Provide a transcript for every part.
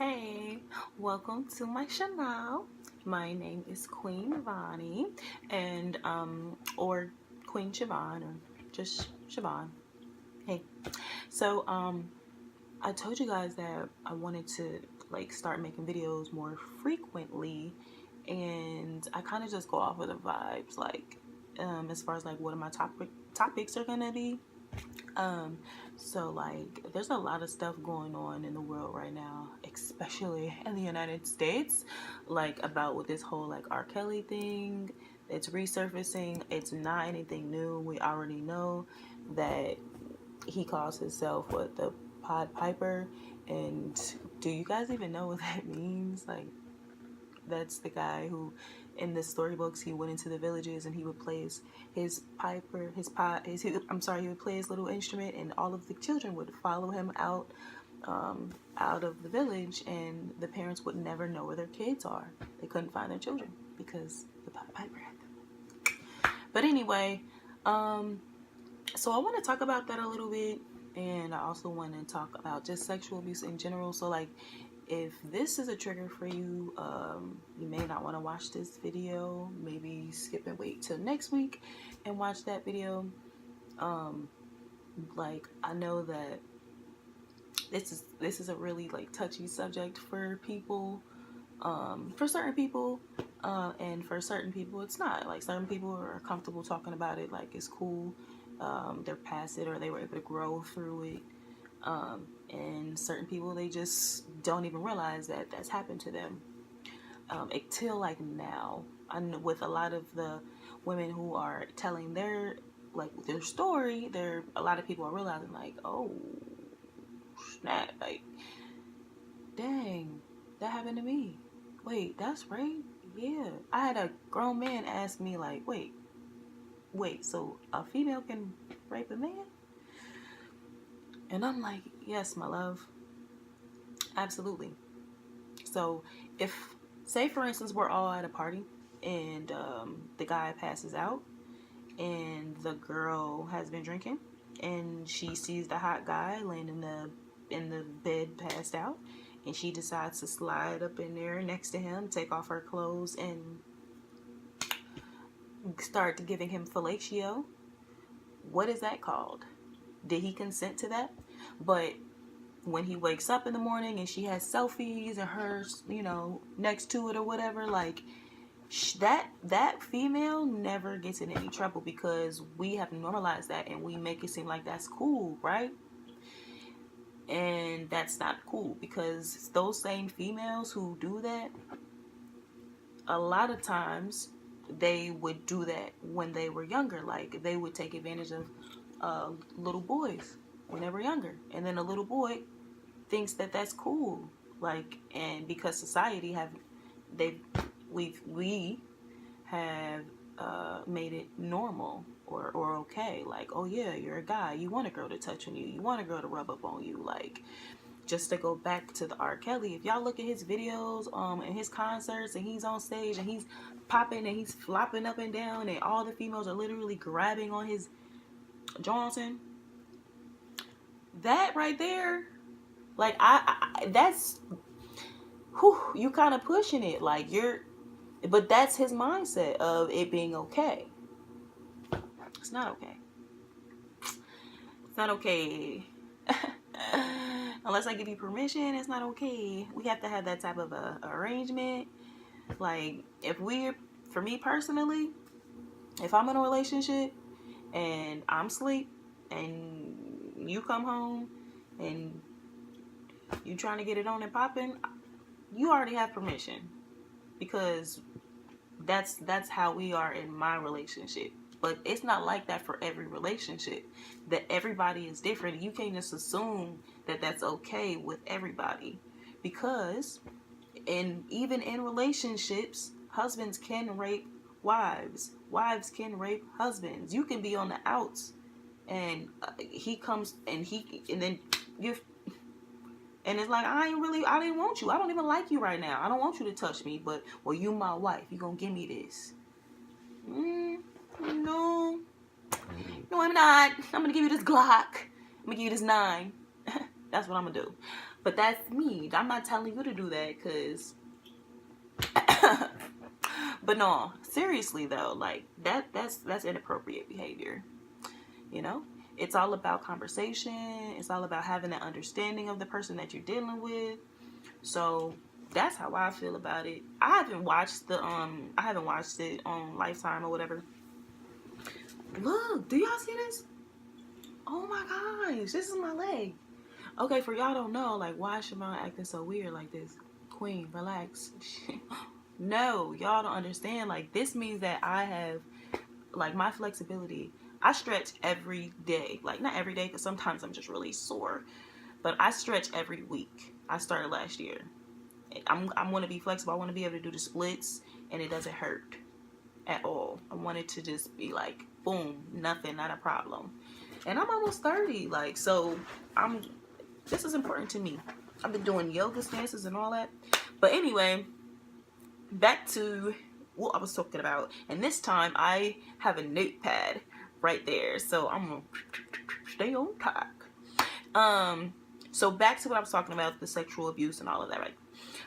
Hey, welcome to my channel. My name is Queen Vonnie, and or Queen Chavonne, or just Chavonne. Hey, so I told you guys that I wanted to start making videos more frequently, and I kind of just go off of the vibes, as far as what my topics are gonna be. So there's a lot of stuff going on in the world right now, especially in the United States, about with this whole R. Kelly thing. It's resurfacing. It's not anything new. We already know that he calls himself the Pod Piper, and do you guys even know what that means? That's the guy who, in the storybooks, he went into the villages and he would play his piper, he would play his little instrument, and all of the children would follow him out of the village, and the parents would never know where their kids are. They couldn't find their children because the Pied Piper had them. But anyway, so I want to talk about that a little bit, and I also want to talk about just sexual abuse in general. So if this is a trigger for you, you may not want to watch this video. Maybe skip and wait till next week and watch that video. I know that this is a really touchy subject for people, for certain people, and for certain people it's not. Certain people are comfortable talking about it, it's cool, they're past it, or they were able to grow through it. And certain people, they just don't even realize that that's happened to them until now. I know with a lot of the women who are telling their story, a lot of people are realizing oh snap, dang, that happened to me. Wait, that's right. Yeah, I had a grown man ask me wait, so a female can rape a man? And I'm like, yes, my love, absolutely. So if, say for instance, we're all at a party and the guy passes out and the girl has been drinking and she sees the hot guy laying in the bed passed out, and she decides to slide up in there next to him, take off her clothes, and start giving him fellatio. What is that called? Did he consent to that? But when he wakes up in the morning and she has selfies and her, next to it or whatever, that female never gets in any trouble because we have normalized that and we make it seem like that's cool, right? And that's not cool, because those same females who do that, a lot of times they would do that when they were younger. They would take advantage of little boys when they were younger, and then a little boy thinks that that's cool, and because society we have made it normal or okay, oh yeah, you're a guy, you want a girl to touch on you, you want a girl to rub up on you. Just to go back to the R. Kelly, if y'all look at his videos and his concerts, and he's on stage and he's popping and he's flopping up and down, and all the females are literally grabbing on his Johnson, that right there, that's, whew, you kind of pushing it, but that's his mindset of it being okay. It's not okay. It's not okay. Unless I give you permission, it's not okay. We have to have that type of arrangement. For me personally, if I'm in a relationship and I'm asleep and you come home and you trying to get it on and popping, you already have permission, because that's how we are in my relationship. But it's not like that for every relationship. That everybody is different. You can't just assume that that's okay with everybody, because even in relationships, husbands can rape wives. Wives can rape husbands. You can be on the outs, and he comes and then you, and it's I didn't want you. I don't even like you right now. I don't want you to touch me. But, well, you my wife. You gonna give me this? No, I'm not. I'm gonna give you this Glock. I'm gonna give you this 9. That's what I'm gonna do. But that's me. I'm not telling you to do that, because but no, seriously though, like that's inappropriate behavior. You know, it's all about conversation. It's all about having that understanding of the person that you're dealing with. So that's how I feel about it. I haven't watched it on Lifetime or whatever. Look, do y'all see this? Oh my gosh, this is my leg. Okay, for y'all don't know, like, why is Chavonne acting so weird like this? Queen, relax. No, y'all don't understand. Like, this means that I have, like, my flexibility. I stretch every day. Like, not every day, because sometimes I'm just really sore. But I stretch every week. I started last year. I'm going to be flexible. I want to be able to do the splits, and it doesn't hurt at all. I want it to just be like, boom, nothing, not a problem. And I'm almost 30. Like, so this is important to me. I've been doing yoga stances and all that. But anyway, back to what I was talking about. And this time I have a notepad right there. So I'm going to stay on track. So back to what I was talking about, the sexual abuse and all of that, right?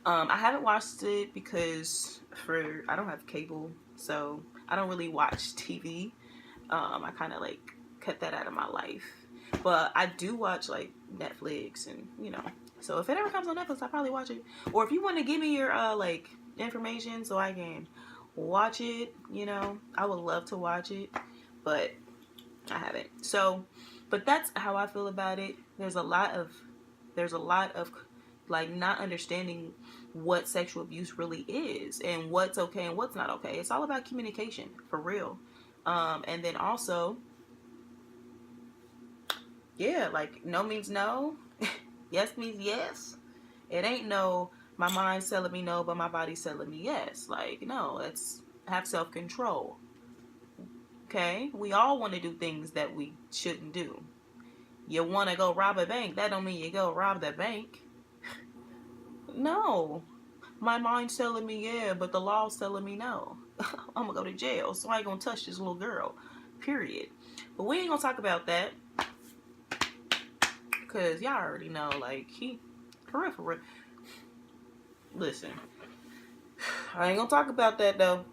I haven't watched it because I don't have cable, so I don't really watch TV. I kind of like cut that out of my life. But I do watch like Netflix and, so if it ever comes on Netflix, I'll probably watch it. Or if you want to give me your like information so I can watch it, I would love to watch it, but I haven't. So, but that's how I feel about it. There's a lot of like not understanding what sexual abuse really is and what's okay and what's not okay. It's all about communication, for real. And then also, yeah, like no means no. Yes means yes. It ain't no, my mind's telling me no, but my body's telling me yes. Like, no, let's have self-control. Okay? We all want to do things that we shouldn't do. You want to go rob a bank, that don't mean you go rob the bank. No. My mind's telling me yeah, but the law's telling me no. I'm going to go to jail, so I ain't going to touch this little girl. Period. But we ain't going to talk about that. Because y'all already know, like, for real. Listen. I ain't going to talk about that, though.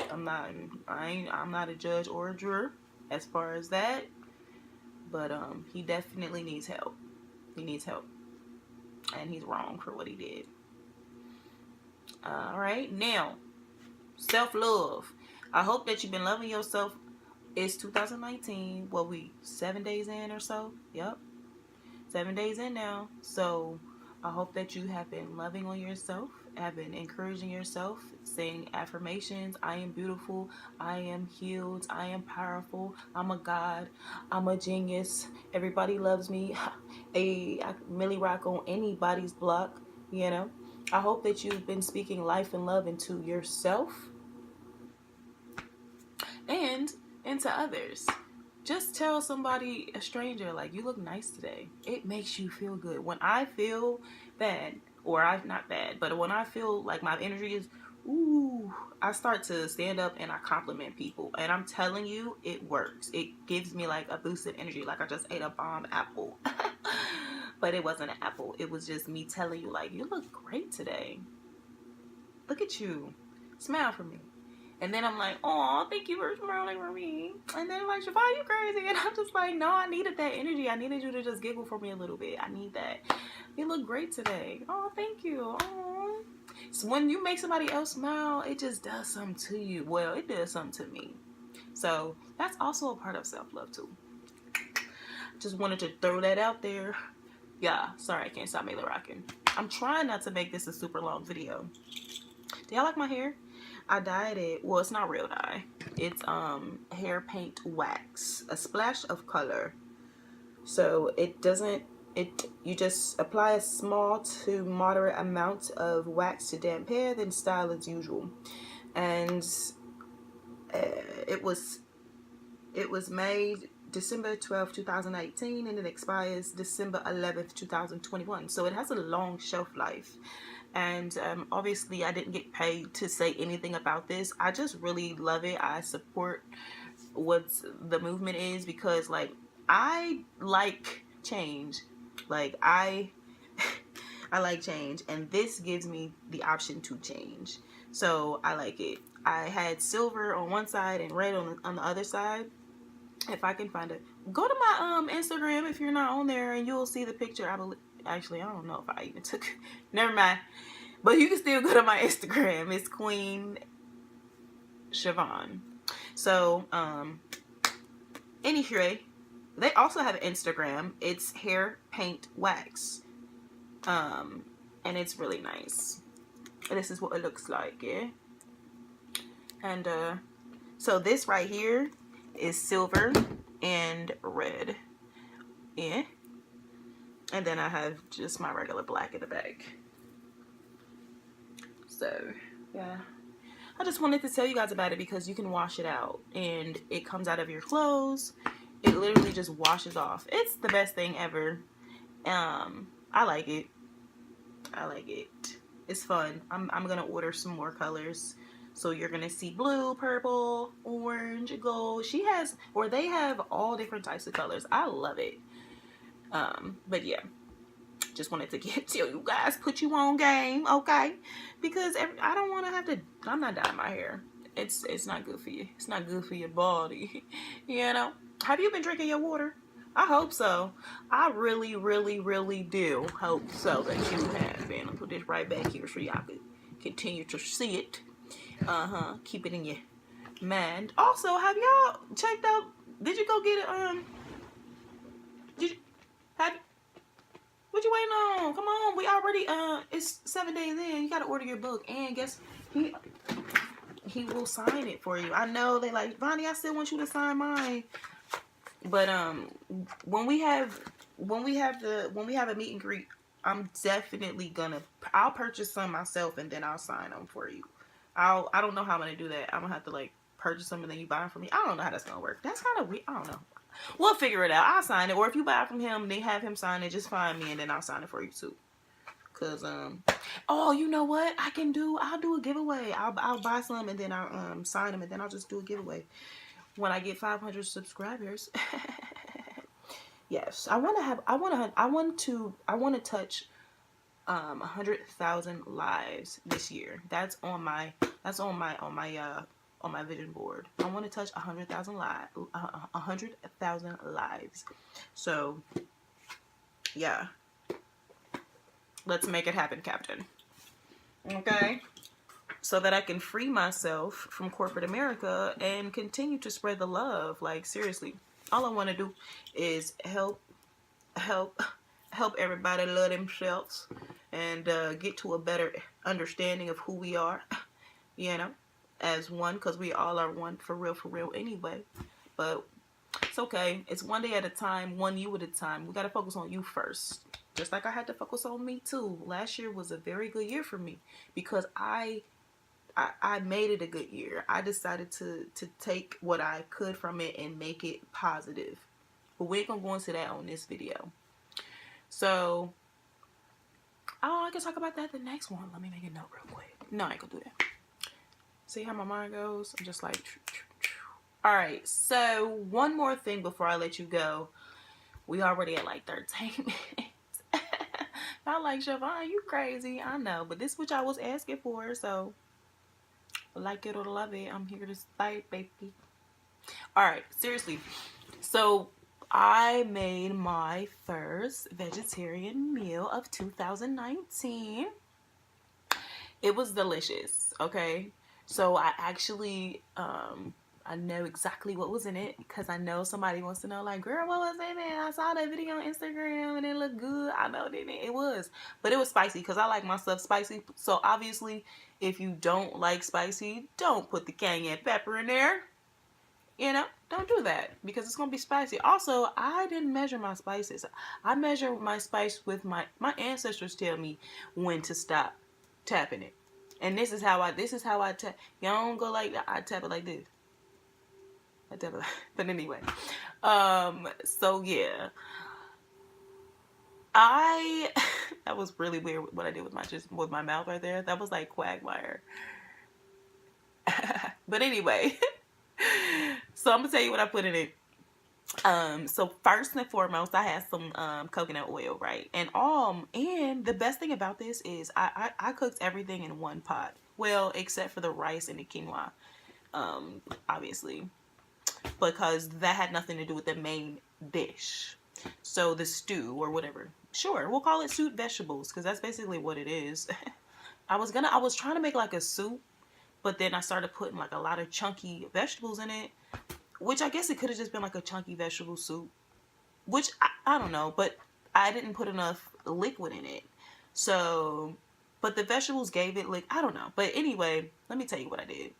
I'm not a judge or a juror as far as that. But he definitely needs help. He needs help. And he's wrong for what he did. Alright, now, self-love. I hope that you've been loving yourself. It's 2019. What, we 7 days in or so? Yep. 7 days in now. So I hope that you have been loving on yourself, have been encouraging yourself, saying affirmations. I am beautiful. I am healed. I am powerful. I'm a god. I'm a genius. Everybody loves me. I really rock on anybody's block, I hope that you've been speaking life and love into yourself and into others. Just tell somebody, a stranger, like, you look nice today. It makes you feel good. When I feel bad, or I'm not bad, but when I feel like my energy is, I start to stand up and I compliment people. And I'm telling you, it works. It gives me like a boost of energy, like I just ate a bomb apple. But it wasn't an apple. It was just me telling you, like, you look great today. Look at you. Smile for me. And then I'm like, oh, thank you for smiling for me. And then like, Chavonne, you crazy. And I'm just like, no, I needed that energy. I needed you to just giggle for me a little bit. I need that. You look great today. Oh, thank you. Oh. So when you make somebody else smile, it just does something to you. Well, it does something to me. So that's also a part of self-love too. Just wanted to throw that out there. Yeah, sorry, I can't stop Mela rocking. I'm trying not to make this a super long video. Do y'all like my hair? I dyed it. Well, it's not real dye. It's hair paint wax, a splash of color. So you just apply a small to moderate amount of wax to damp hair, then style as usual. And it was made December 12th, 2018, and it expires December 11th, 2021. So it has a long shelf life. And obviously I didn't get paid to say anything about this. I just really love it. I support what the movement is, because like I like change. Like, I like change, and this gives me the option to change. So I like it. I had silver on one side and red on the other side. If I can find it, go to my Instagram if you're not on there, and you'll see the picture. I believe, actually, I don't know if I even took it. Never mind. But you can still go to my Instagram. It's Queen Chavonne. So anyway, they also have an Instagram. It's hair paint wax. And it's really nice. And this is what it looks like, yeah. And so this right here is silver and red, yeah. And then I have just my regular black in the back. So yeah, I just wanted to tell you guys about it because you can wash it out and it comes out of your clothes. It literally just washes off. It's the best thing ever. I like it. I like it. It's fun. I'm gonna order some more colors. So you're gonna see blue, purple, orange, gold. They have all different types of colors. I love it. But yeah, just wanted to tell you guys, put you on game, okay? Because I don't want to have to. I'm not dyeing my hair. It's not good for you. It's not good for your body. You know. Have you been drinking your water? I hope so. I really, really, really do hope so that you have been. I'll put this right back here so y'all can continue to see it. Keep it in your mind. Also, have y'all checked out? Did you go get it? What you waiting on? Come on, we already it's 7 days in. You gotta order your book, and guess he will sign it for you. I know they like, Vonnie, I still want you to sign mine. But when we have a meet and greet, I'm definitely I'll purchase some myself and then I'll sign them for you. I don't know how I'm gonna do that. I'm gonna have to like purchase some and then you buy them from me. I don't know how that's gonna work. That's kind of weird. I don't know. We'll figure it out. I'll sign it, or if you buy it from him, they have him sign it. Just find me and then I'll sign it for you too. Cause oh, you know what I can do? I'll do a giveaway. I'll buy some and then I'll sign them and then I'll just do a giveaway when I get 500 subscribers. Yes, I want to touch 100,000 lives this year. That's on my vision board. I want to touch 100,000 lives. So yeah, let's make it happen, Captain. Okay, so that I can free myself from corporate America and continue to spread the love. Like, seriously, all I want to do is help everybody love themselves and get to a better understanding of who we are, you know, as one, because we all are one for real anyway. But it's okay. It's one day at a time, one you at a time. We got to focus on you first. Just like I had to focus on me too. Last year was a very good year for me because I made it a good year. I decided to take what I could from it and make it positive. But we ain't gonna go into that on this video. So, I can talk about that the next one. Let me make a note real quick. No, I ain't gonna do that. See how my mind goes? I'm just like, alright, so one more thing before I let you go. We already at like 13 minutes. Not like, Chavonne, you crazy. I know, but this is what y'all was asking for, so like it or love it, I'm here to stay, baby. Alright, seriously. So I made my first vegetarian meal of 2019. It was delicious, okay? So I actually, I know exactly what was in it because I know somebody wants to know, like, girl, what was in it? I saw that video on Instagram and it looked good. I know, didn't it? It was. But it was spicy because I like my stuff spicy. So obviously, if you don't like spicy, don't put the cayenne pepper in there. You know, don't do that because it's going to be spicy. Also, I didn't measure my spices. I measure my spice with my ancestors tell me when to stop tapping it. And this is how I tap. Y'all don't go like that. I tap it like this. I tap it like, but anyway. So yeah. That was really weird what I did with my mouth right there. That was like Quagmire. But anyway. So I'm gonna tell you what I put in it. So first and foremost, I had some coconut oil, right? And the best thing about this is I cooked everything in one pot. Well, except for the rice and the quinoa, obviously, because that had nothing to do with the main dish. So the stew or whatever. Sure, we'll call it soup vegetables because that's basically what it is. I was trying to make like a soup, but then I started putting like a lot of chunky vegetables in it, which I guess it could have just been like a chunky vegetable soup, which I don't know, but I didn't put enough liquid in it. So, but the vegetables gave it like, I don't know. But anyway, let me tell you what I did.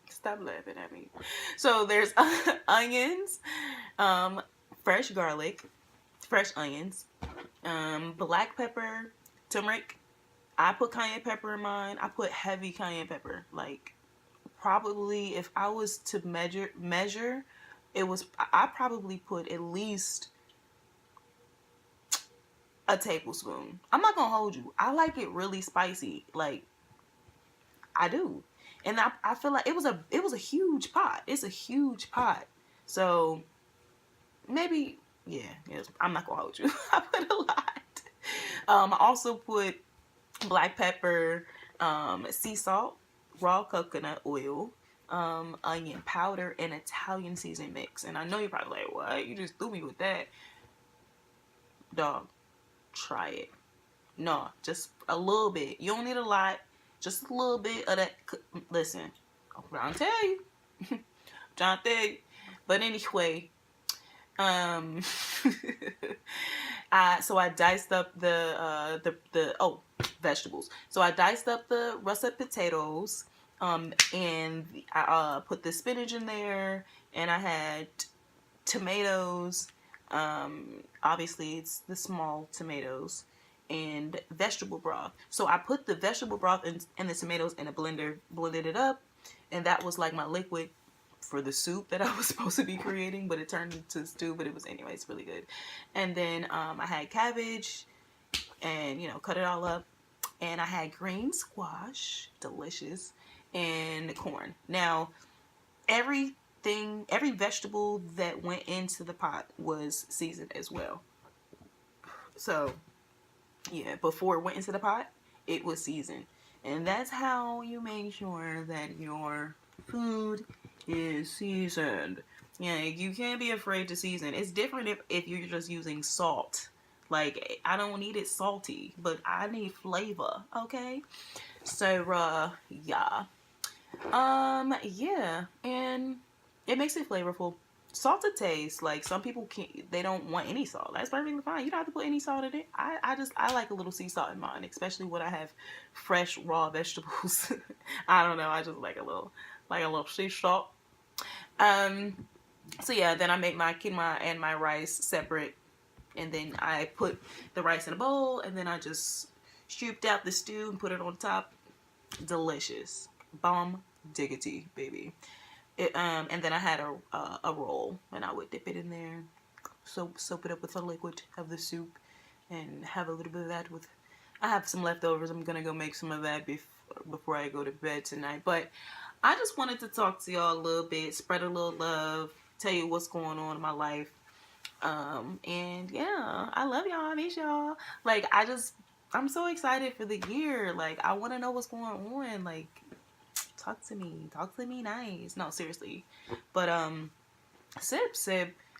Stop laughing at me. So there's onions, fresh garlic, fresh onions, black pepper, turmeric. I put cayenne pepper in mine. I put heavy cayenne pepper. Like probably if I was to measure, it was I probably put at least a tablespoon. I'm not gonna hold you. I like it really spicy. Like I do. And I feel like it was a huge pot. It's a huge pot. So maybe I'm not gonna hold you. I put a lot. I also put black pepper, sea salt, raw coconut oil, onion powder, and Italian seasoning mix. And I know you're probably like, what? You just threw me with that. Dog, try it. No, just a little bit. You don't need a lot. Just a little bit of that. Listen, I'm trying to tell you. Trying to tell you. But anyway, so I diced up the vegetables. So I diced up the russet potatoes, and I put the spinach in there, and I had tomatoes. Obviously it's the small tomatoes, and vegetable broth. So I put the vegetable broth and the tomatoes in a blender, blended it up, and that was like my liquid for the soup that I was supposed to be creating, but it turned into stew, but it was anyways really good. And then I had cabbage and cut it all up, and I had green squash, delicious, and corn. Now every vegetable that went into the pot was seasoned as well. So yeah, before it went into the pot, it was seasoned. And that's how you make sure that your food is seasoned. Yeah, you can't be afraid to season. It's different if you're just using salt. Like, I don't need it salty, but I need flavor, okay? So, yeah. Yeah, and it makes it flavorful. Salt to taste. Like some people they don't want any salt. That's perfectly fine. You don't have to put any salt in it. I like a little sea salt in mine, especially when I have fresh raw vegetables. I don't know. I just like a little sea salt. So yeah, then I make my quinoa and my rice separate, and then I put the rice in a bowl, and then I just scooped out the stew and put it on top. Delicious. Bomb diggity, baby. And then I had a roll, and I would dip it in there, soak it up with the liquid of the soup, and have a little bit of that with. I have some leftovers. I'm gonna go make some of that before I go to bed tonight. But I just wanted to talk to y'all a little bit, spread a little love, tell you what's going on in my life. And yeah, I love y'all. I miss y'all. Like I'm so excited for the year. Like I want to know what's going on. Like. Talk to me nice. No, seriously. But sip,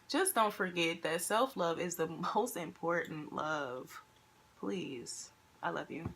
just don't forget that self-love is the most important love. Please. I love you.